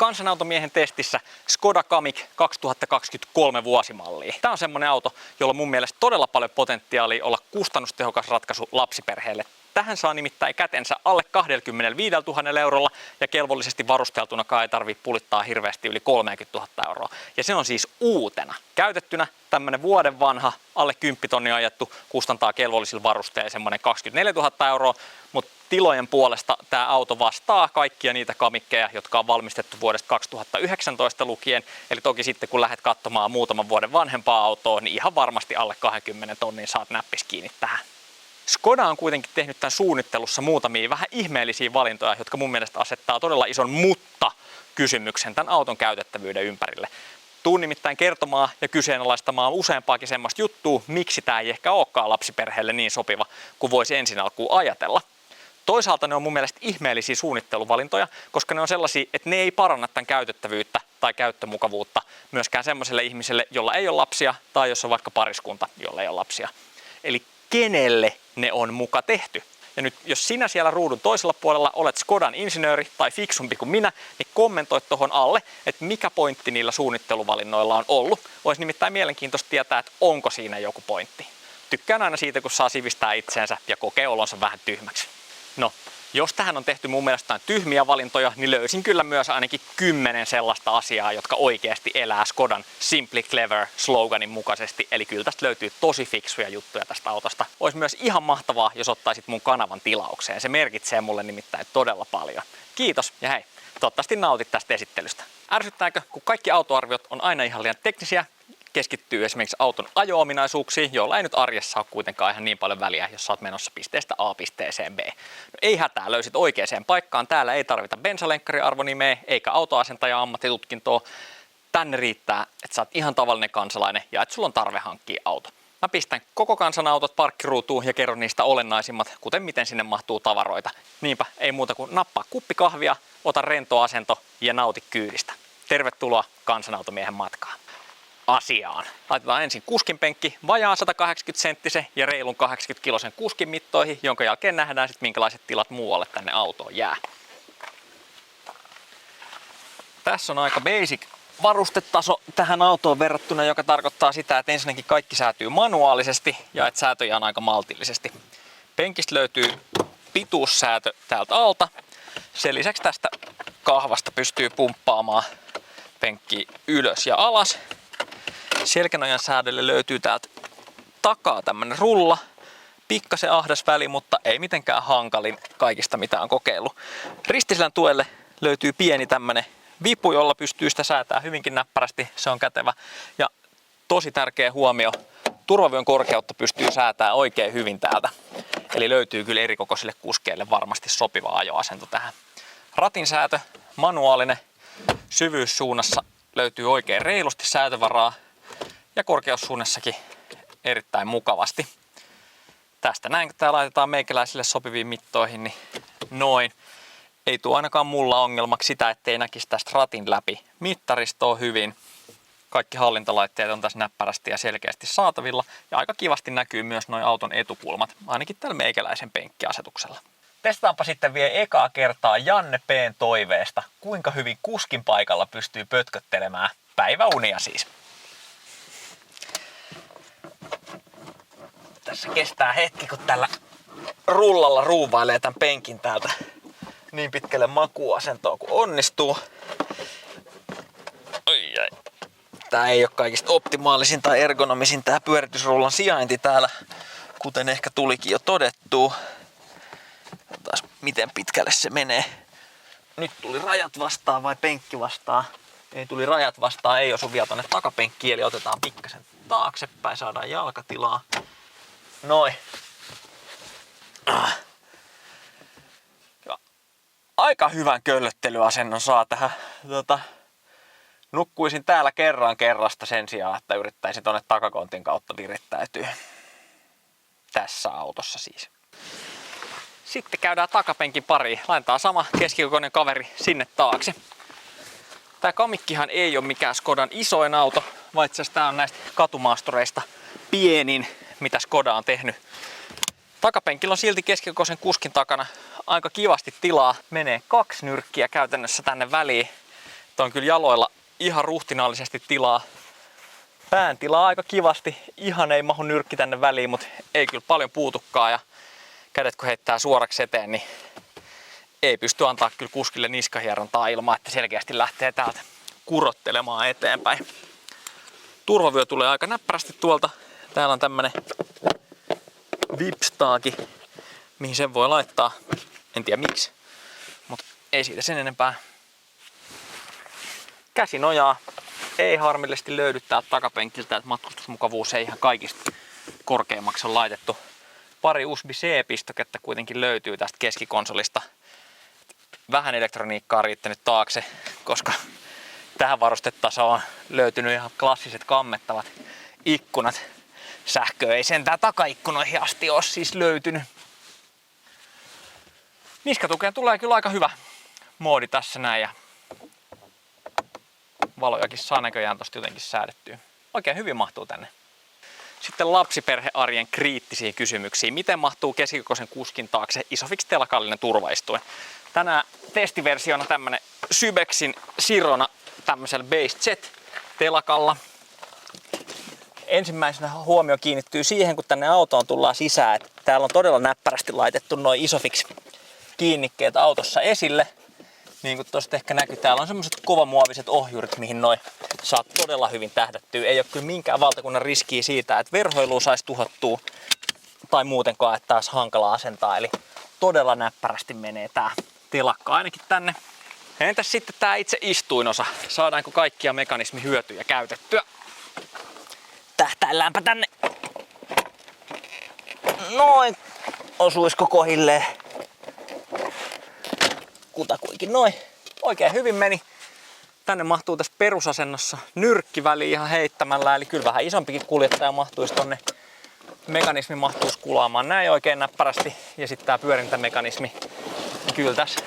Kansanautomiehen testissä Škoda Kamiq 2023 vuosimallia. Tämä on semmonen auto, jolla mun mielestä todella paljon potentiaalia olla kustannustehokas ratkaisu lapsiperheelle. Tähän saa nimittäin kätensä alle 25 000 eurolla ja kelvollisesti varusteltunakaan ei tarvitse pulittaa hirveästi yli 30 000 euroa. Ja se on siis uutena. Käytettynä tämmönen vuoden vanha, alle 10 tonnia ajettu, kustantaa kelvollisilla varusteilla semmonen 24 000 euroa, mutta tilojen puolesta tämä auto vastaa kaikkia niitä Kamiqeja, jotka on valmistettu vuodesta 2019 lukien. Eli toki sitten kun lähdet katsomaan muutaman vuoden vanhempaa autoa, niin ihan varmasti alle 20 tonnin saat näppis kiinni tähän. Škoda on kuitenkin tehnyt tämän suunnittelussa muutamia vähän ihmeellisiä valintoja, jotka mun mielestä asettaa todella ison mutta-kysymyksen tämän auton käytettävyyden ympärille. Tuun nimittäin kertomaan ja kyseenalaistamaan useampaakin semmoista juttua, miksi tämä ei ehkä olekaan lapsiperheelle niin sopiva kuin voisi ensin alkuun ajatella. Toisaalta ne on mun mielestä ihmeellisiä suunnitteluvalintoja, koska ne on sellaisia, että ne ei paranna tämän käytettävyyttä tai käyttömukavuutta myöskään semmoiselle ihmiselle, jolla ei ole lapsia tai jos on vaikka pariskunta, jolla ei ole lapsia. Eli kenelle ne on muka tehty? Ja nyt jos sinä siellä ruudun toisella puolella olet Škodan insinööri tai fiksumpi kuin minä, niin kommentoi tuohon alle, että mikä pointti niillä suunnitteluvalinnoilla on ollut. Olisi nimittäin mielenkiintoista tietää, että onko siinä joku pointti. Tykkään aina siitä, kun saa sivistää itseensä ja kokee olonsa vähän tyhmäksi. No, jos tähän on tehty mun mielestä tyhmiä valintoja, niin löysin kyllä myös ainakin 10 sellaista asiaa, jotka oikeasti elää Škodan Simply Clever sloganin mukaisesti. Eli kyllä tästä löytyy tosi fiksuja juttuja tästä autosta. Olisi myös ihan mahtavaa, jos ottaisit mun kanavan tilaukseen. Se merkitsee mulle nimittäin todella paljon. Kiitos ja hei, toivottavasti nautit tästä esittelystä. Ärsyttääkö, kun kaikki autoarviot on aina ihan liian teknisiä? Keskittyy esimerkiksi auton ajo-ominaisuuksiin, joilla ei nyt arjessa ole kuitenkaan ihan niin paljon väliä, jos sä oot menossa pisteestä A pisteeseen B. No, ei hätää, löysit oikeaan paikkaan. Täällä ei tarvita bensalenkkkariarvonimeä eikä autoasentaja ammattitutkintoa. Tänne riittää, että sä oot ihan tavallinen kansalainen ja että sulla on tarve hankkia auto. Mä pistän koko kansan autot parkkiruutuun ja kerron niistä olennaisimmat, kuten miten sinne mahtuu tavaroita. Niinpä ei muuta kuin nappaa kuppi kahvia, ota rento asento ja nauti kyydistä. Tervetuloa kansanautomiehen matkaan. Asiaan. Laitetaan ensin kuskinpenkki vajaan 180 senttisen ja reilun 80 kilosen kuskin mittoihin, jonka jälkeen nähdään sitten minkälaiset tilat muualle tänne autoon jää. Tässä on aika basic varustetaso tähän autoon verrattuna, joka tarkoittaa sitä, että ensinnäkin kaikki säätyy manuaalisesti ja että säätöjä on aika maltillisesti. Penkistä löytyy pituussäätö täältä alta. Sen lisäksi tästä kahvasta pystyy pumppaamaan penkkiä ylös ja alas. Selkänojan säädölle löytyy täältä takaa tämmönen rulla. Pikkasen ahdas väli, mutta ei mitenkään hankalin kaikista mitä on kokeillut. Ristiselän tuelle löytyy pieni tämmönen vipu, jolla pystyy sitä säätämään hyvinkin näppärästi. Se on kätevä. Ja tosi tärkeä huomio, turvavyön korkeutta pystyy säätämään oikein hyvin täältä. Eli löytyy kyllä erikokoisille kuskeille varmasti sopiva ajoasento tähän. Ratin säätö, manuaalinen, syvyyssuunnassa löytyy oikein reilusti säätövaraa. Ja korkeussuunnassakin erittäin mukavasti. Tästä näin, kun tää laitetaan meikäläisille sopiviin mittoihin, niin noin. Ei tule ainakaan mulla ongelmaksi sitä, ettei näkisi tästä ratin läpi. Mittaristo on hyvin. Kaikki hallintalaitteet on tässä näppärästi ja selkeästi saatavilla. Ja aika kivasti näkyy myös nuo auton etukulmat, ainakin tällä meikäläisen penkkiasetuksella. Testataanpa sitten vielä ekaa kertaa Janne P:n toiveesta, kuinka hyvin kuskin paikalla pystyy pötköttelemään päiväunia siis. Tässä kestää hetki, kun tällä rullalla ruuvailee tämän penkin täältä niin pitkälle makuuasentoon kuin onnistuu. Tää ei ole kaikista optimaalisin tai ergonomisin tää pyöritysrullan sijainti täällä, kuten ehkä tulikin jo todettua. Katsotaan miten pitkälle se menee. Nyt tuli rajat vastaan vai penkki vastaan? Ei tuli rajat vastaan, ei osu vielä tonne takapenkkiin, eli otetaan pikkasen taaksepäin, saadaan jalkatilaa. Noin. Ja aika hyvän köllöttelyasennon saa tähän. Nukkuisin täällä kerrasta sen sijaan, että yrittäisin tonne takakontin kautta virittäytyä. Tässä autossa siis. Sitten käydään takapenkin pariin. Laitetaan sama keskikokoinen kaveri sinne taakse. Tää Kamiqhan ei ole mikään Škodan isoin auto, vaan itse asiassa tää on näistä katumaastureista pienin, mitä Škoda on tehnyt. Takapenkillä on silti keskikokoisen kuskin takana aika kivasti tilaa. Menee 2 nyrkkiä käytännössä tänne väliin. Tää on kyllä jaloilla ihan ruhtinaallisesti tilaa. Pään tilaa aika kivasti. Ihan ei mahu nyrkki tänne väliin, mutta ei kyllä paljon puutukaan. Ja kädet kun heittää suoraksi eteen, niin ei pysty antaa kyllä kuskille niskahierontaa ilman, että selkeästi lähtee täältä kurottelemaan eteenpäin. Turvavyö tulee aika näppärästi tuolta. Täällä on tämmönen vipstaaki, mihin sen voi laittaa. En tiedä miksi, mutta ei siitä sen enempää. Käsinojaa ei harmillisesti löydy täältä takapenkiltä, että matkustusmukavuus ei ihan kaikista korkeimmaksi on laitettu. Pari USB-C-pistoketta kuitenkin löytyy tästä keskikonsolista. Vähän elektroniikkaa on riittänyt taakse, koska tähän varustetasoon on löytynyt ihan klassiset kammettavat ikkunat. Sähköä ei sentään takaikkunoihin asti ole siis löytynyt. Niskatukeen tulee kyllä aika hyvä moodi tässä näin ja valojakin saa näköjään tosta jotenkin säädettyä. Oikein hyvin mahtuu tänne. Sitten lapsiperhearjen kriittisiä kysymyksiä. Miten mahtuu keskikokoisen kuskin taakse Isofix telakallinen turvaistuin? Tänään testiversiona tämmönen Sybexin Sirona tämmöisellä Base Jet telakalla. Ensimmäisenä huomio kiinnittyy siihen, kun tänne autoon tullaan sisään, että täällä on todella näppärästi laitettu nuo Isofix kiinnikkeet autossa esille. Niin kuin tuosta ehkä näkyy, täällä on semmoset kovamuoviset ohjurit, mihin noi saa todella hyvin tähdättyä. Ei ole kyllä minkään valtakunnan riskiä siitä, että verhoilua saisi tuhottua tai muutenkaan, että taas hankala asentaa. Eli todella näppärästi menee tää telakka ainakin tänne. Entäs sitten tää itse istuinosa? Saadaanko kaikkia mekanismihyötyjä käytettyä? Tähtäilläänpä tänne. Noin. Osuisko kohilleen? Kutakuinkin noin. Oikein hyvin meni. Tänne mahtuu tässä perusasennossa nyrkkiväli ihan heittämällä. Eli kyllä vähän isompikin kuljettaja mahtuisi tonne. Mekanismi mahtuisi kulaamaan näin oikein näppärästi. Ja sitten tää pyörintämekanismi. Kyllä tässä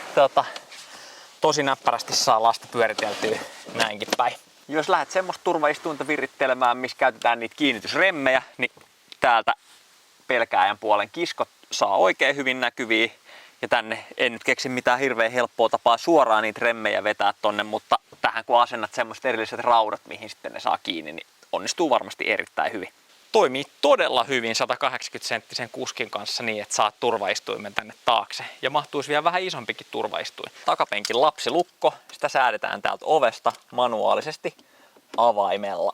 tosi näppärästi saa lasta pyöriteltyä näinkin päin. Jos lähdet semmoista turvaistuinta virittelemään, missä käytetään niitä kiinnitysremmejä, niin täältä pelkääjän puolen kiskot saa oikein hyvin näkyviä. Ja tänne en nyt keksi mitään hirveän helppoa tapaa suoraan niitä remmejä vetää tonne, mutta tähän kun asennat semmoiset erilliset raudat, mihin sitten ne saa kiinni, niin onnistuu varmasti erittäin hyvin. Toimii todella hyvin 180-senttisen kuskin kanssa niin, että saat turvaistuimen tänne taakse. Ja mahtuisi vielä vähän isompikin turvaistuin. Takapenkin lapsilukko, sitä säädetään täältä ovesta manuaalisesti avaimella.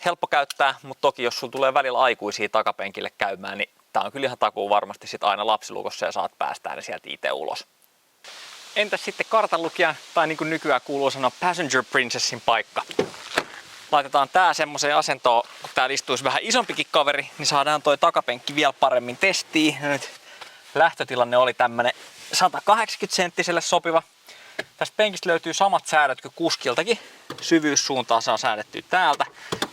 Helppo käyttää, mutta toki jos sulla tulee välillä aikuisia takapenkille käymään, niin tää on kyllä ihan takuu varmasti sit aina lapsilukossa ja saat päästää ne sieltä itse ulos. Entäs sitten kartanlukija, tai niin kuin nykyään kuuluu sanoa Passenger Princessin paikka. Laitetaan tää semmoiseen asentoon, kun täällä istuisi vähän isompikin kaveri, niin saadaan toi takapenkki vielä paremmin testiin. Nyt lähtötilanne oli tämmönen 180-senttiselle sopiva. Tästä penkistä löytyy samat säädöt kuin kuskiltakin. Syvyyssuuntaa saa säädettyä täältä.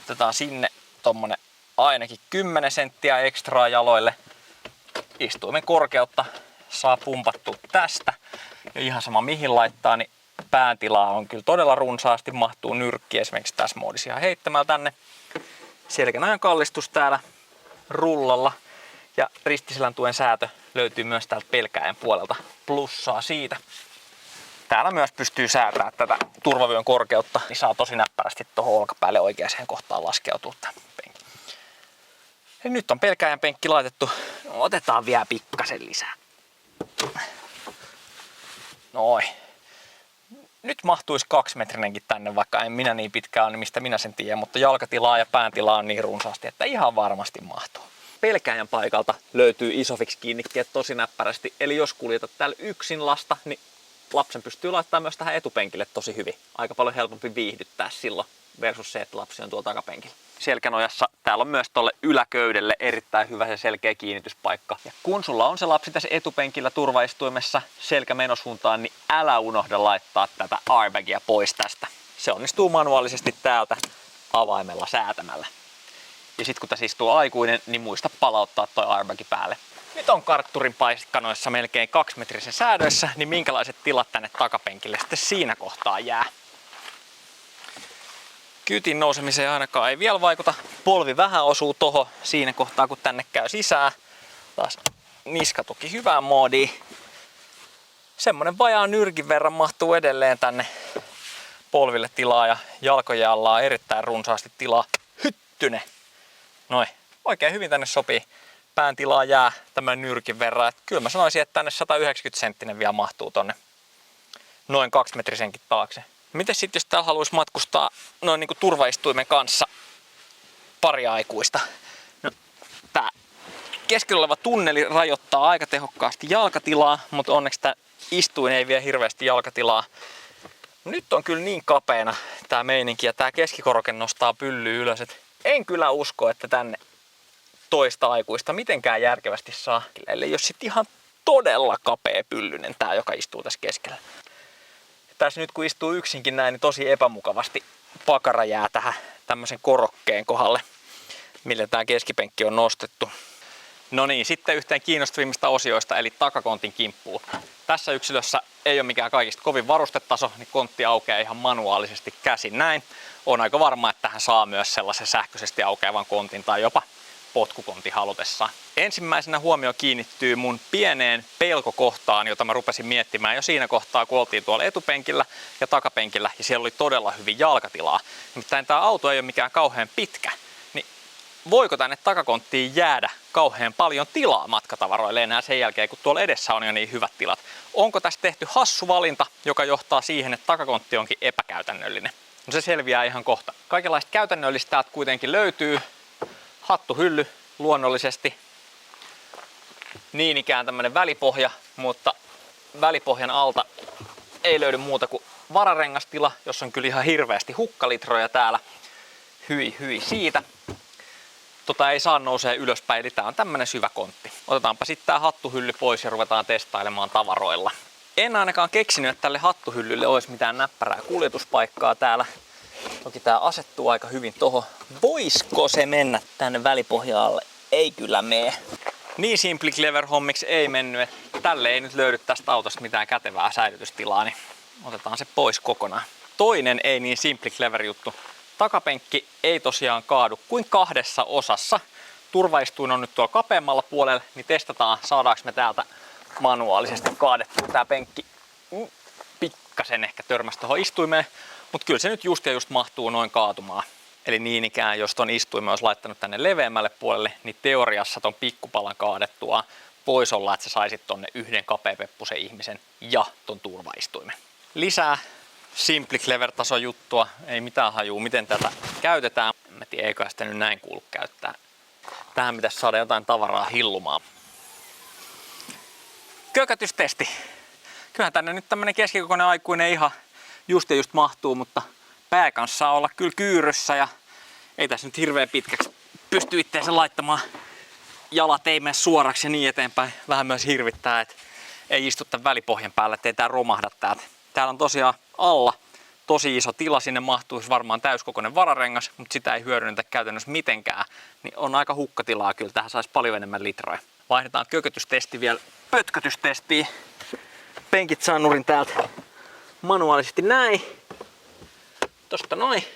Otetaan sinne tommonen ainakin 10 senttiä ekstraa jaloille. Istuimen korkeutta saa pumpattua tästä. Ja ihan sama mihin laittaa, niin pääntilaa on kyllä todella runsaasti. Mahtuu nyrkki esimerkiksi tässä moodissa ihan heittämällä tänne. Selkänojan kallistus täällä rullalla. Ja ristiselän tuen säätö löytyy myös täältä pelkääjän puolelta. Plussaa siitä. Täällä myös pystyy säätämään tätä turvavyön korkeutta, niin saa tosi näppärästi tuohon olkapäälle oikeaan kohtaan laskeutua tämän penkin. Ja nyt on pelkääjän penkki laitettu. No, otetaan vielä pikkasen lisää. Noin. Nyt mahtuisi 2-metrinenkin tänne, vaikka en minä niin pitkään ole, niin mistä minä sen tiedän, mutta jalkatilaa ja pääntilaa on niin runsaasti, että ihan varmasti mahtuu. Pelkääjän paikalta löytyy Isofix-kiinnikkeet tosi näppärästi, eli jos kuljetat täällä yksin lasta, niin lapsen pystyy laittamaan myös tähän etupenkille tosi hyvin. Aika paljon helpompi viihdyttää silloin versus se, että lapsi on tuolla takapenkillä. Selkänojassa täällä on myös tuolle yläköydelle erittäin hyvä se selkeä kiinnityspaikka. Ja kun sulla on se lapsi tässä etupenkillä turvaistuimessa selkämenosuuntaan, niin älä unohda laittaa tätä airbagia pois tästä. Se onnistuu manuaalisesti täältä avaimella säätämällä. Ja sitten kun tässä istuu aikuinen, niin muista palauttaa toi airbagi päälle. Nyt on kartturin paikkanoissa melkein 2-metrisen säädöissä, niin minkälaiset tilat tänne takapenkille sitten siinä kohtaa jää. Kyytin nousemiseen ainakaan ei vielä vaikuta. Polvi vähän osuu tohon siinä kohtaa, kun tänne käy sisään. Taas niskatuki hyvään moodiin. semmonen vajaa nyrkin verran mahtuu edelleen tänne polville tilaa ja jalkojen alla on erittäin runsaasti tilaa. Hyttynen! Noin. Oikein hyvin tänne sopii. Pään tilaa jää tämän nyrkin verran. Et kyllä mä sanoisin, että tänne 190 senttinen vielä mahtuu tonne noin 2 metrisenkin taakse. Miten sitten jos täällä haluaisi matkustaa noin niinku turvaistuimen kanssa pari aikuista? No, tää keskellä oleva tunneli rajoittaa aika tehokkaasti jalkatilaa, mutta onneksi tää istuin ei vie hirveästi jalkatilaa. Nyt on kyllä niin kapeena tää meininki ja tää keskikoroke nostaa pyllyä ylös, et en kyllä usko, että tänne toista aikuista mitenkään järkevästi saa. Eli jos sit ihan todella kapea pyllynen tää, joka istuu tässä keskellä. Tässä nyt kun istuu yksinkin näin, niin tosi epämukavasti pakara jää tähän tämmöisen korokkeen kohdalle, millä tää keskipenkki on nostettu. No niin, sitten yhteen kiinnostavimmista osioista, eli takakontin kimppuun. Tässä yksilössä ei ole mikään kaikista kovin varustetaso, niin kontti aukeaa ihan manuaalisesti käsin näin. On aika varma, että tähän saa myös sellaisen sähköisesti aukeavan kontin tai jopa potkukontin halutessaan. Ensimmäisenä huomio kiinnittyy mun pieneen pelkokohtaan, jota mä rupesin miettimään jo siinä kohtaa, kun oltiin tuolla etupenkillä ja takapenkillä, ja siellä oli todella hyvin jalkatilaa. Nimittäin tää auto ei ole mikään kauhean pitkä, niin voiko tänne takakonttiin jäädä kauhean paljon tilaa matkatavaroille enää sen jälkeen, kun tuolla edessä on jo niin hyvät tilat? Onko tässä tehty hassu valinta, joka johtaa siihen, että takakontti onkin epäkäytännöllinen? No se selviää ihan kohta. Kaikenlaista käytännöllistä täältä kuitenkin löytyy. Hattuhylly luonnollisesti. Niin ikään tämmönen välipohja, mutta välipohjan alta ei löydy muuta kuin vararengastila, jossa on kyllä ihan hirveästi hukkalitroja täällä. Hyi siitä. Tota ei saa nousee ylöspäin, eli tää on tämmönen syvä kontti. Otetaanpa sitten tää hattuhylly pois ja ruvetaan testailemaan tavaroilla. En ainakaan keksinyt, että tälle hattuhyllylle olisi mitään näppärää kuljetuspaikkaa täällä. Toki tää asettuu aika hyvin tohon. Voisiko se mennä tänne välipohjaalle? Ei kyllä mene. Niin simpli clever hommiksi ei mennyt, että tälle ei nyt löydy tästä autosta mitään kätevää säilytystilaa, niin otetaan se pois kokonaan. Toinen ei niin simpli clever juttu. Takapenkki ei tosiaan kaadu kuin 2 osassa. Turvaistuin on nyt tuolla kapeammalla puolella, niin testataan saadaanko me täältä manuaalisesti kaadettua tää penkki. Pikkasen ehkä törmäsi tuohon istuimeen, mutta kyllä se nyt just mahtuu noin kaatumaan. Eli niin ikään, jos ton istuimen olisi laittanut tänne leveämmälle puolelle, niin teoriassa ton pikkupalan kaadettua voisi olla, että sä saisit tonne yhden kapeapeppusen ihmisen ja ton turvaistuimen. Lisää simpli clever taso juttua, ei mitään hajuu miten tätä käytetään. En tiedä, eikä sitä nyt näin kuulu käyttää. Tähän pitäisi saada jotain tavaraa hillumaan. Kökötystesti. Kyllähän tänne nyt tämmönen keskikokoinen aikuinen ihan just mahtuu, mutta pää kanssa saa olla kyllä kyyryssä ja ei tässä nyt hirveän pitkäksi pysty itteensä laittamaan. Jalat ei mene suoraksi ja niin eteenpäin. Vähän myös hirvittää, että ei istu tämän välipohjan päällä, ettei tää romahda täältä. Täällä on tosiaan alla tosi iso tila, sinne mahtuisi varmaan täyskokoinen vararengas, mutta sitä ei hyödynnetä käytännössä mitenkään. Niin on aika hukkatilaa kyllä, tähän saisi paljon enemmän litroja. Vaihdetaan kökötystesti vielä pötkötystestiin. Penkit saa nurin täältä manuaalisesti näin. Tosta noin.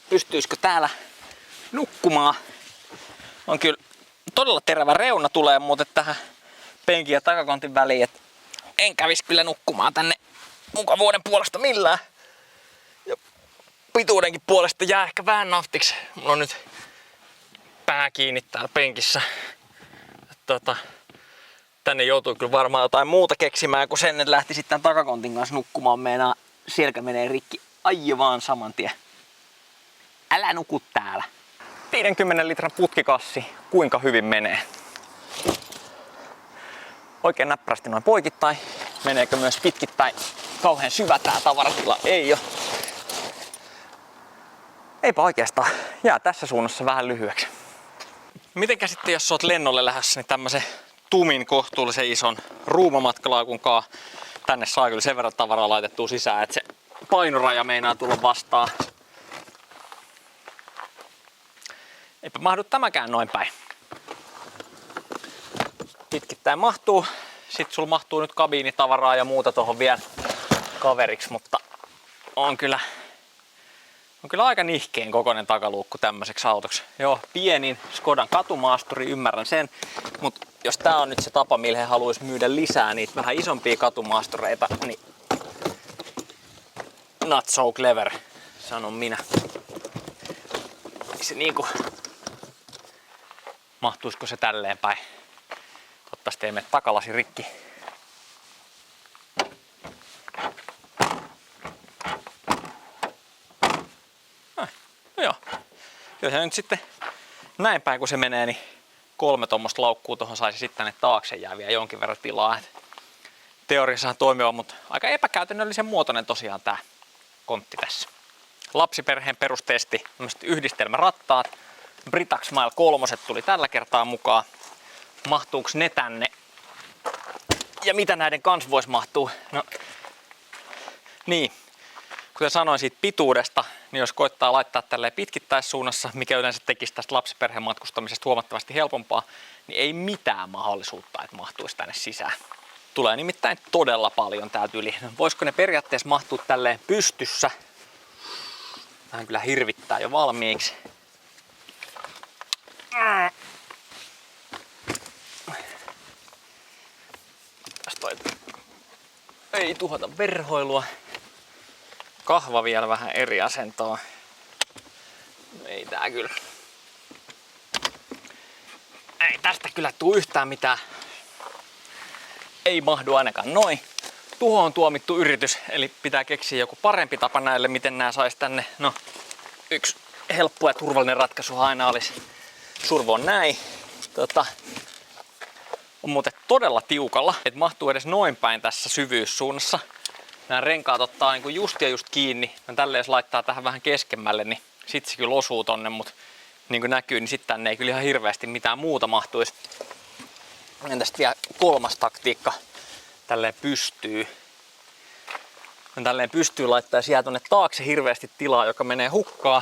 Pystyisikö täällä nukkumaan? On kyllä todella terävä reuna tulee muuten tähän penkin ja takakontin väliin, että en kävisi kyllä nukkumaan tänne mukavuuden puolesta millään. Ja pituudenkin puolesta jää ehkä vähän naftiksi. Mulla on nyt pää kiinni täällä penkissä. Tänne joutuu kyllä varmaan jotain muuta keksimään kuin sen, että lähti sitten takakontin kanssa nukkumaan. Meinaa selkä menee rikki aivan saman tien. Älä nuku täällä. 50 litran putkikassi, kuinka hyvin menee? Oikein näppärästi noin poikittain. Meneekö myös pitkittäin? Kauhean syvä tää tavaratila ei oo. Eipä oikeastaan. Jää tässä suunnassa vähän lyhyeksi. Mitenkä sitten jos oot lennolle lähdössä, niin tämmösen tumin kohtuullisen ison ruumamatkalaakunkaan tänne saa kyllä sen verran tavaraa laitettua sisään, että se painoraja meinaa tulla vastaan. Eipä mahdu tämäkään noin päin. Pitkittäin mahtuu. Sitten sulla mahtuu nyt kabiinitavaraa ja muuta tuohon vielä kaveriksi, mutta on kyllä aika nihkeen kokoinen takaluukku tämmöiseksi autoksi. Joo, pienin Skodan katumaasturi, ymmärrän sen, mutta jos tää on nyt se tapa, millä he haluaisi myydä lisää niitä vähän isompia katumaastureita, niin not so clever, sanon minä. Se niinku, mahtuisiko se tälleen päin? Toivottavasti ei mene takalasi rikki. No joo. Kyllä se nyt sitten näin päin kun se menee, niin 3 tuommoista laukkuu tuohon saisi sitten tänne taakse jää vielä jonkin verran tilaa. Teoriassahan toimiva, mutta aika epäkäytännöllisen muotoinen tosiaan tää kontti tässä. Lapsiperheen perustesti, yhdistelmärattaat. Britax Smile 3 tuli tällä kertaa mukaan. Mahtuuko ne tänne? Ja mitä näiden kanssa voisi mahtua? No, niin, kuten sanoin siitä pituudesta, niin jos koittaa laittaa tälleen pitkittäissuunnassa, mikä yleensä tekisi tästä lapsiperheen matkustamisesta huomattavasti helpompaa, niin ei mitään mahdollisuutta, että mahtuisi tänne sisään. Tulee nimittäin todella paljon täältä yli. Voisiko ne periaatteessa mahtua tälleen pystyssä? Tähän kyllä hirvittää jo valmiiksi. Ei tuhota verhoilua. Kahva vielä vähän eri asentoon. Ei tää kyllä. Ei tästä kyllä tuu yhtään mitään. Ei mahdu ainakaan noin. Tuhoon tuomittu yritys, eli pitää keksiä joku parempi tapa näille, miten nää sais tänne. No, yksi helppo ja turvallinen ratkaisu aina olisi survoa näin. On muuten todella tiukalla, että mahtuu edes noin päin tässä syvyyssuunnassa. Nämä renkaat ottaa niin just ja just kiinni. Ja tälleen jos laittaa tähän vähän keskemmälle, niin sit se kyllä osuu tonne, mutta niin kuin näkyy, niin sitten tänne ei kyllä ihan hirveästi mitään muuta mahtuisi. Entäs vielä 3. taktiikka. Tälleen pystyy. Tälleen pystyy laittaa ja siellä tonne taakse hirveästi tilaa, joka menee hukkaan.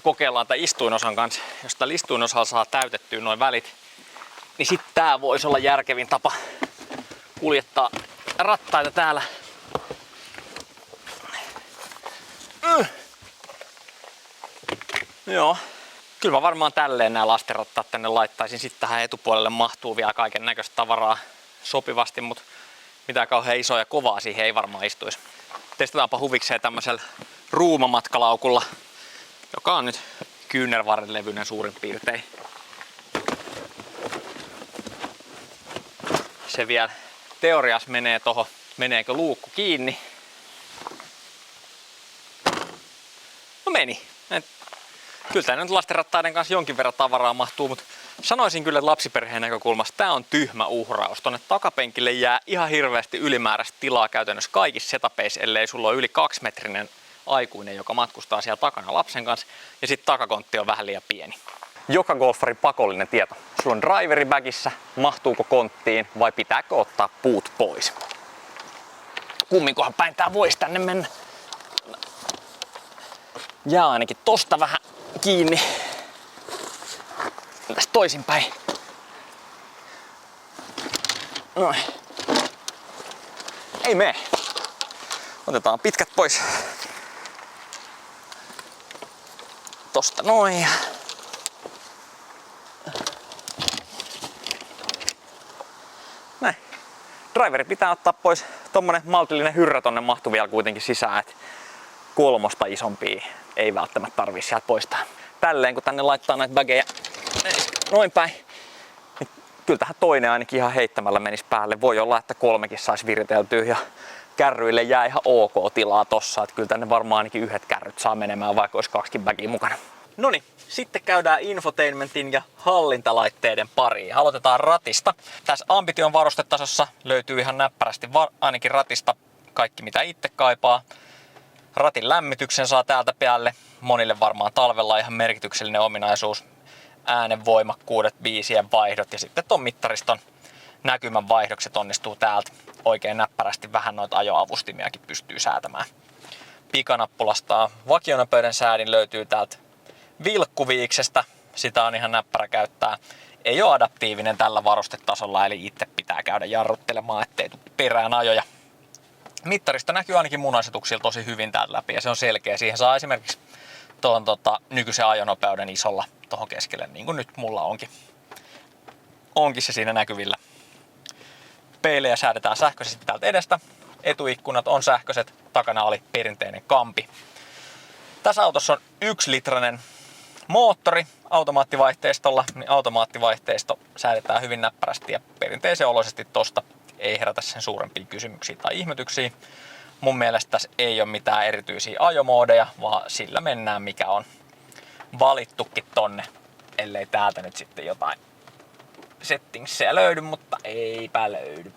Kokeillaan tämän istuinosan kanssa. Jos tällä istuinosalla saa täytettyä noin välit, niin sitten tää voisi olla järkevin tapa kuljettaa rattaita täällä. Joo. Kyllä mä varmaan tälleen nämä lastenrattaat tänne laittaisin. Sitten tähän etupuolelle mahtuu vielä kaiken näköistä tavaraa sopivasti, mutta mitään kauhean isoa ja kovaa siihen ei varmaan istuisi. Testataanpa huvikseen tämmöisellä ruumamatkalaukulla, joka on nyt kyynärvarren levyinen suurin piirtein. Se vielä teoriassa menee tohon, meneekö luukku kiinni. No meni. Kyllä tää nyt lastenrattaiden kanssa jonkin verran tavaraa mahtuu, mutta sanoisin kyllä lapsiperheen näkökulmasta, tää on tyhmä uhraus. Tonne takapenkille jää ihan hirveästi ylimääräistä tilaa käytännössä kaikissa setupeissa, ellei sulla ole yli 2-metrinen aikuinen, joka matkustaa siellä takana lapsen kanssa, ja sitten takakontti on vähän liian pieni. Joka golfarin pakollinen tieto. Sulla on driveri bagissa, mahtuuko konttiin vai pitääkö ottaa puut pois? Kumminkohan päin tää voisi tänne mennä. Jää ainakin tosta vähän kiinni. Entäs toisinpäin? Noin. Ei mene. Otetaan pitkät pois. Tosta noin. Näin. Driveri pitää ottaa pois. Tommonen maltillinen hyrrä tonne mahtuu vielä kuitenkin sisään. Et 3 isompia ei välttämättä tarvii sieltä poistaa. Tälleen kun tänne laittaa näitä bageja noin päin, niin kyllä tähän toinen ainakin ihan heittämällä menisi päälle. Voi olla, että 3kin saisi viriteltyä ja kärryille jää ihan ok tilaa tossa. Että kyllä tänne varmaan ainakin 1 kärryt saa menemään, vaikka olisi 2 bagia mukana. Noniin, sitten käydään infotainmentin ja hallintalaitteiden pariin. Aloitetaan ratista. Tässä Ambition varustetasossa löytyy ihan näppärästi ainakin ratista kaikki mitä itse kaipaa. Ratin lämmityksen saa täältä päälle. Monille varmaan talvella ihan merkityksellinen ominaisuus. Äänenvoimakkuudet, biisien vaihdot ja sitten ton mittariston näkymän vaihdokset onnistuu täältä. Oikein näppärästi vähän noita ajoavustimiakin pystyy säätämään. Pikanappulasta vakionopeuden säädin löytyy täältä vilkkuviiksestä. Sitä on ihan näppärä käyttää. Ei ole adaptiivinen tällä varustetasolla, eli itse pitää käydä jarruttelemaan, ettei tule perään ajoja. Mittarista näkyy ainakin mun asetuksilla tosi hyvin täältä läpi ja se on selkeä. Siihen saa esimerkiksi tuon nykyisen ajonopeuden isolla tuohon keskelle, niin kuin nyt mulla onkin. onkin se siinä näkyvillä. Peilejä säädetään sähköisesti täältä edestä. Etuikkunat on sähköiset, takana oli perinteinen kampi. Tässä autossa on 1-litrainen moottori automaattivaihteistolla, niin automaattivaihteisto säädetään hyvin näppärästi ja perinteisen oloisesti tosta ei herätä sen suurempia kysymyksiä tai ihmetyksiä. Mun mielestä tässä ei ole mitään erityisiä ajomoodeja, vaan sillä mennään mikä on valittukin tonne, ellei täältä nyt sitten jotain settingsia löydy, mutta eipä löydy.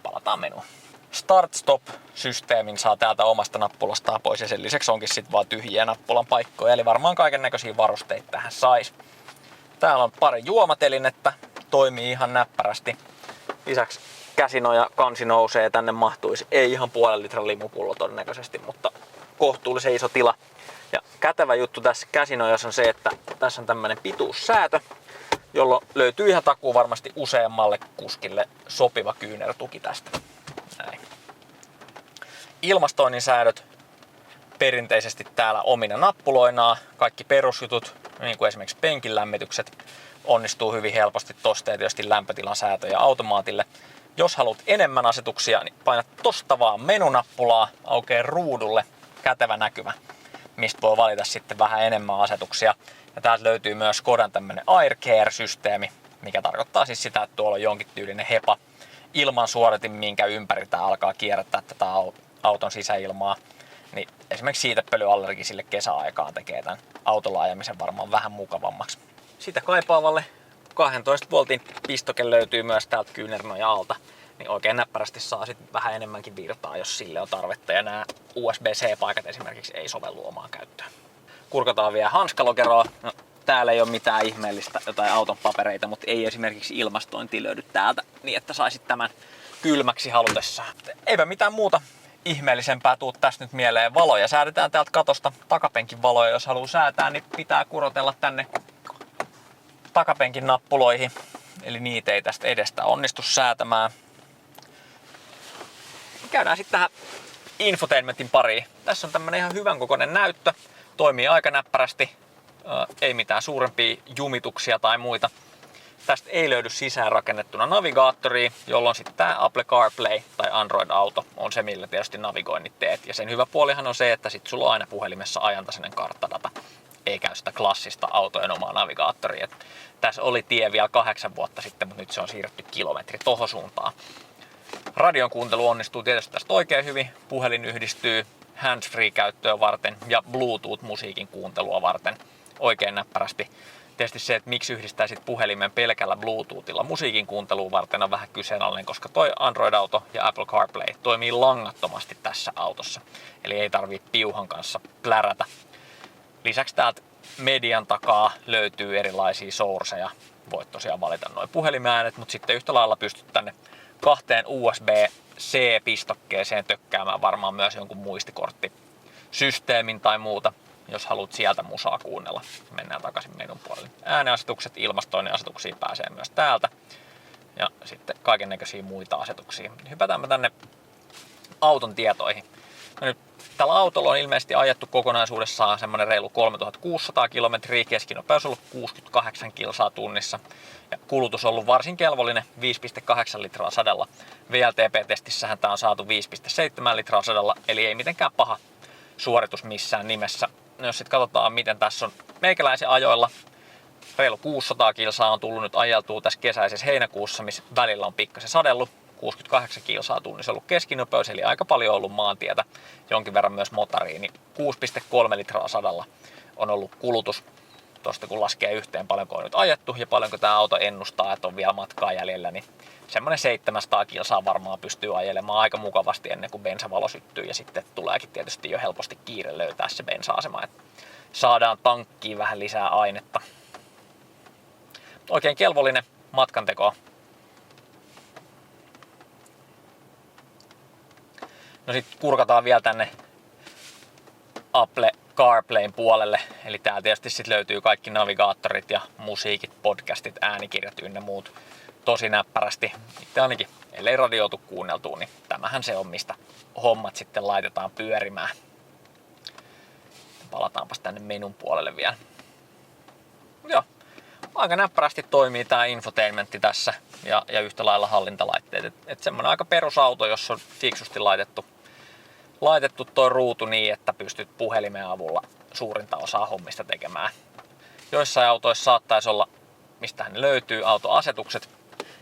Palataan menuun. Start-stop-systeemin saa täältä omasta nappulastaan pois ja sen lisäksi onkin sitten vaan tyhjiä nappulan paikkoja, eli varmaan kaiken näköisiä varusteita tähän sais. Täällä on pari juomatelinettä, toimii ihan näppärästi. Lisäksi käsinoja, kansi nousee, tänne mahtuisi ei ihan 0,5 litran limupullo todennäköisesti, mutta kohtuullisen iso tila. Ja kätevä juttu tässä käsinojassa on se, että tässä on tämmönen pituussäätö, jolloin löytyy ihan takuu varmasti useammalle kuskille sopiva kyynärtuki tästä. Näin. Ilmastoinnin säädöt perinteisesti täällä omina nappuloinaan. Kaikki perusjutut, niin kuin esimerkiksi penkin lämmitykset, onnistuu hyvin helposti tosta ja tietysti lämpötilan säätöjä automaatille. Jos haluat enemmän asetuksia, niin painat tosta vaan menunappulaa, aukeaa ruudulle kätevä näkymä, mistä voi valita sitten vähän enemmän asetuksia. Ja täältä löytyy myös Skodan tämmönen Air Care-systeemi, mikä tarkoittaa siis sitä, että tuolla on jonkin tyylinen HEPA ilmansuodatin, minkä ympäri tää alkaa kierrättää tätä auton sisäilmaa. Niin esimerkiksi siitepölyallergisille kesäaikaan tekee tämän autolla ajamisen varmaan vähän mukavammaksi. Sitä kaipaavalle 12 voltin pistoke löytyy myös täältä kyynärnoja alta. Niin oikein näppärästi saa sitten vähän enemmänkin virtaa, jos sille on tarvetta. Ja nämä USB-C-paikat esimerkiksi ei sovellu omaan käyttöön. Kurkataan vielä hanskalokeroa. No, täällä ei ole mitään ihmeellistä jotain auton papereita, mutta ei esimerkiksi ilmastointia löydy täältä niin, että saisit tämän kylmäksi halutessaan. Eipä mitään muuta ihmeellisempää tuu tästä nyt mieleen. Valoja säädetään täältä katosta. Takapenkin valoja, jos haluaa säätää, niin pitää kurotella tänne takapenkin nappuloihin. Eli niitä ei tästä edestä onnistu säätämään. Käydään sitten tähän infotainmentin pariin. Tässä on tämmönen ihan hyvän kokoinen näyttö. Toimii aika näppärästi. Ei mitään suurempia jumituksia tai muita. Tästä ei löydy sisään rakennettuna navigaattoria, jolloin sitten tämä Apple CarPlay tai Android Auto on se, millä tietysti navigoinnit teet. Ja sen hyvä puolihan on se, että sit sulla on aina puhelimessa ajantasainen karttadata. Ei käy sitä klassista autojen omaa navigaattoria. Tässä oli tie vielä 8 vuotta sitten, mutta nyt se on siirretty kilometri tohon suuntaan. Radion kuuntelu onnistuu tietysti tästä oikein hyvin. Puhelin yhdistyy hands-free-käyttöä varten ja Bluetooth-musiikin kuuntelua varten oikein näppärästi. Tietysti se, että miksi yhdistäisit puhelimen pelkällä Bluetoothilla musiikin kuunteluun varten on vähän kyseenalainen, koska toi Android Auto ja Apple CarPlay toimii langattomasti tässä autossa. Eli ei tarvitse piuhan kanssa plärätä. Lisäksi täältä median takaa löytyy erilaisia sourceja. Voit tosiaan valita noin puhelimäänet, mutta sitten yhtä lailla pystyt tänne 2 USB-C-pistokkeeseen tökkäämään varmaan myös jonkun muistikorttisysteemin tai muuta, jos haluat sieltä musaa kuunnella. Mennään takaisin menun puolelle. Ääneasetukset, ilmastoinnin asetuksia pääsee myös täältä. Ja sitten kaikennäköisiä muita asetuksia. Hypätäänpä tänne auton tietoihin. No nyt, tällä autolla on ilmeisesti ajettu kokonaisuudessaan semmoinen reilu 3600 kilometriä, keskinopeus on ollut 68 kilsaa tunnissa. Ja kulutus on ollut varsin kelvollinen, 5,8 litraa sadalla. VLTP-testissähän tämä on saatu 5,7 litraa sadalla, eli ei mitenkään paha suoritus missään nimessä. No jos sitten katsotaan, miten tässä on meikäläisen ajoilla, reilu 600 kilsaa on tullut nyt ajeltua tässä kesäisessä heinäkuussa, missä välillä on pikkasen sadellut. 68 kilsaa tunnissa ollut keskinopeus, eli aika paljon ollut maantietä, jonkin verran myös motariin, niin 6,3 litraa sadalla on ollut kulutus. Tuosta kun laskee yhteen paljonko on nyt ajettu ja paljonko tämä auto ennustaa, että on vielä matkaa jäljellä, niin semmoinen 700 kilsaa varmaan pystyy ajelemaan aika mukavasti ennen kuin bensavalo syttyy ja sitten tuleekin tietysti jo helposti kiire löytää se bensa-asema, että saadaan tankkiin vähän lisää ainetta. Oikein kelvollinen matkanteko. No sitten kurkataan vielä tänne Apple CarPlayn puolelle. Eli täällä tietysti sit löytyy kaikki navigaattorit ja musiikit, podcastit, äänikirjat ynnä muut tosi näppärästi. Itse ainakin, ellei radio tuu kuunneltua, niin tämähän se on, mistä hommat sitten laitetaan pyörimään. Palataanpas tänne menun puolelle vielä. Joo. aika näppärästi toimii tää infotainmentti tässä ja yhtä lailla hallintalaitteet. Et semmonen aika perusauto, jossa on fiksusti laitettu toi ruutu niin, että pystyt puhelimen avulla suurinta osaa hommista tekemään. Joissain autoissa saattaisi olla, mistähän ne löytyy, autoasetukset,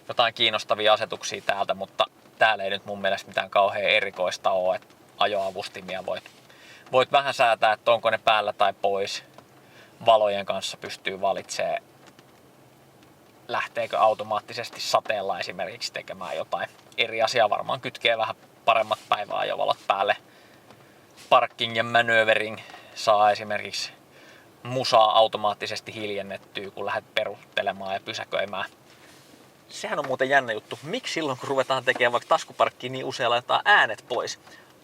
jotain kiinnostavia asetuksia täältä, mutta täällä ei nyt mun mielestä mitään kauhean erikoista ole, että ajoavustimia voit vähän säätää, että onko ne päällä tai pois. Valojen kanssa pystyy valitsemaan, lähteekö automaattisesti sateella esimerkiksi tekemään jotain. Eri asiaa varmaan kytkee vähän paremmat päiväajovalot päälle. Parking ja manövering saa esimerkiksi musaa automaattisesti hiljennettyä, kun lähdet peruuttelemaan ja pysäköimään. Sehän on muuten jännä juttu. Miksi silloin, kun ruvetaan tekemään vaikka taskuparkkiin, niin usein laitetaan äänet pois?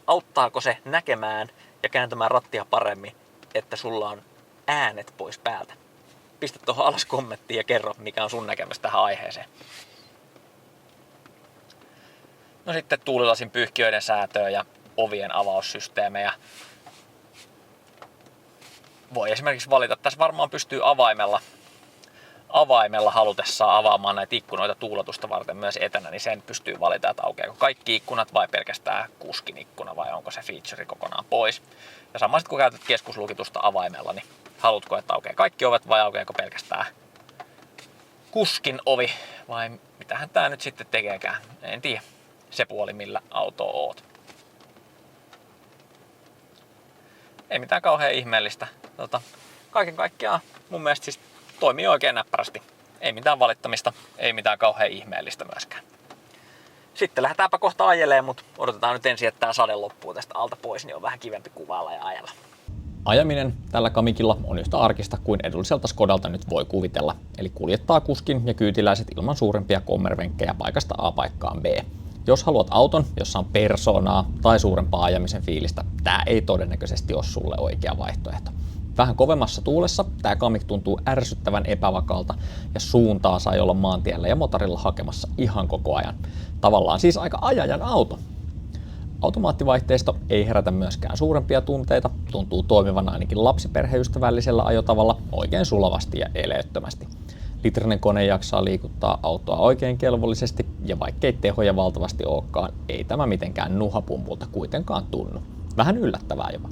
Auttaako se näkemään ja kääntämään rattia paremmin, että sulla on äänet pois päältä? Pistä tuohon alas kommenttiin ja kerro, mikä on sun näkemys tähän aiheeseen. No sitten tuulilasin pyyhkiöiden säätöä ja ovien avaussysteemejä. Voi esimerkiksi valita, tässä varmaan pystyy avaimella halutessaan avaamaan näitä ikkunoita tuuletusta varten myös etänä, niin sen pystyy valita, että aukeako kaikki ikkunat vai pelkästään kuskin ikkuna vai onko se feature kokonaan pois. Ja sama sitten kun käytät keskuslukitusta avaimella, niin haluatko, että aukeaa kaikki ovet vai aukeako pelkästään kuskin ovi vai mitähän tää nyt sitten tekeekään. En tiedä se puoli millä autoa oot. Ei mitään kauhean ihmeellistä. Kaiken kaikkiaan mun mielestä siis toimii oikein näppärästi. Ei mitään valittamista, ei mitään kauhean ihmeellistä myöskään. Sitten lähdetäänpä kohta ajelemaan, mutta odotetaan nyt ensin, että tää sade loppuu tästä alta pois, niin on vähän kivempi kuvailla ja ajella. Ajaminen tällä Kamikilla on yhtä arkista kuin edulliselta Skodalta nyt voi kuvitella, eli kuljettaa kuskin ja kyytiläiset ilman suurempia kommervenkkejä paikasta A paikkaan B. Jos haluat auton, jossa on persoonaa tai suurempaa ajamisen fiilistä, tää ei todennäköisesti ole sulle oikea vaihtoehto. Vähän kovemmassa tuulessa tää Kamik tuntuu ärsyttävän epävakalta ja suuntaa sai olla maantiellä ja motorilla hakemassa ihan koko ajan. Tavallaan siis aika ajajan auto. Automaattivaihteisto ei herätä myöskään suurempia tunteita, tuntuu toimivan ainakin lapsiperheystävällisellä ajotavalla oikein sulavasti ja eleettömästi. Litrinen kone jaksaa liikuttaa autoa oikein kelvollisesti ja vaikkei tehoja valtavasti olekaan, ei tämä mitenkään nuhapumpulta kuitenkaan tunnu. Vähän yllättävää jopa.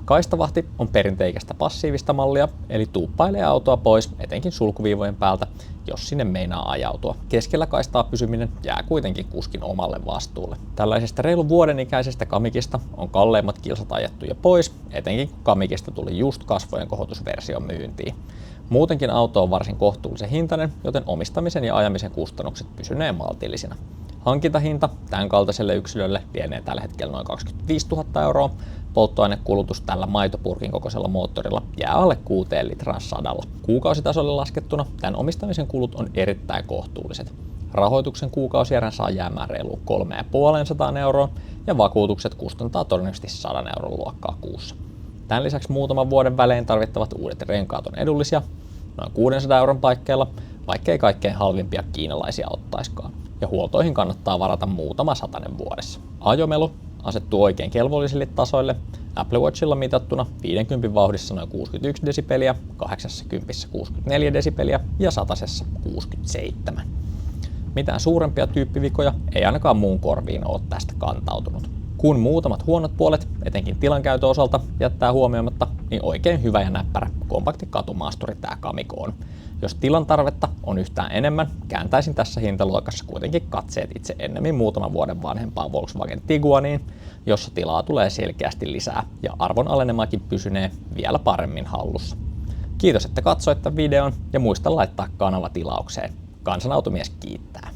Kaistavahti on perinteikästä passiivista mallia, eli tuuppailee autoa pois etenkin sulkuviivojen päältä, jos sinne meinaa ajautua. Keskellä kaistaa pysyminen jää kuitenkin kuskin omalle vastuulle. Tällaisesta reilun vuoden ikäisestä Kamikista on kalleimmat kilsat ajettu jo pois, etenkin kun Kamikista tuli just kasvojen kohotusversio myyntiin. Muutenkin auto on varsin kohtuullisen hintainen, joten omistamisen ja ajamisen kustannukset pysynee maltillisina. Hankintahinta tämän kaltaiselle yksilölle lienee tällä hetkellä noin 25 000 €. Polttoainekulutus tällä maitopurkin kokoisella moottorilla jää alle 6 litraan sadalla. Kuukausitasolle laskettuna tämän omistamisen kulut on erittäin kohtuulliset. Rahoituksen kuukausierän saa jäämään reiluun 350 € ja vakuutukset kustantaa todennäköisesti 100 € luokkaa kuussa. Tämän lisäksi muutaman vuoden välein tarvittavat uudet renkaat on edullisia, noin 600 € paikkeilla, vaikkei kaikkein halvimpia kiinalaisia ottaiskaan. Ja huoltoihin kannattaa varata muutama satanen vuodessa. Ajomelu asettuu oikein kelvollisille tasoille, Apple Watchilla mitattuna 50 vauhdissa noin 61 desibeliä, 80 64 desibeliä ja 100 67. Mitään suurempia tyyppivikoja ei ainakaan muun korviin ole tästä kantautunut. Kun muutamat huonot puolet, etenkin tilankäytön osalta, jättää huomioimatta, niin oikein hyvä ja näppärä kompakti katumaasturi tää Kamik on. Jos tilan tarvetta on yhtään enemmän, kääntäisin tässä hintaluokassa kuitenkin katseet itse ennemmin muutaman vuoden vanhempaan Volkswagen Tiguaniin, jossa tilaa tulee selkeästi lisää ja arvon alenemakin pysynee vielä paremmin hallussa. Kiitos, että katsoitte videon ja muista laittaa kanava tilaukseen. Kansanautomies kiittää.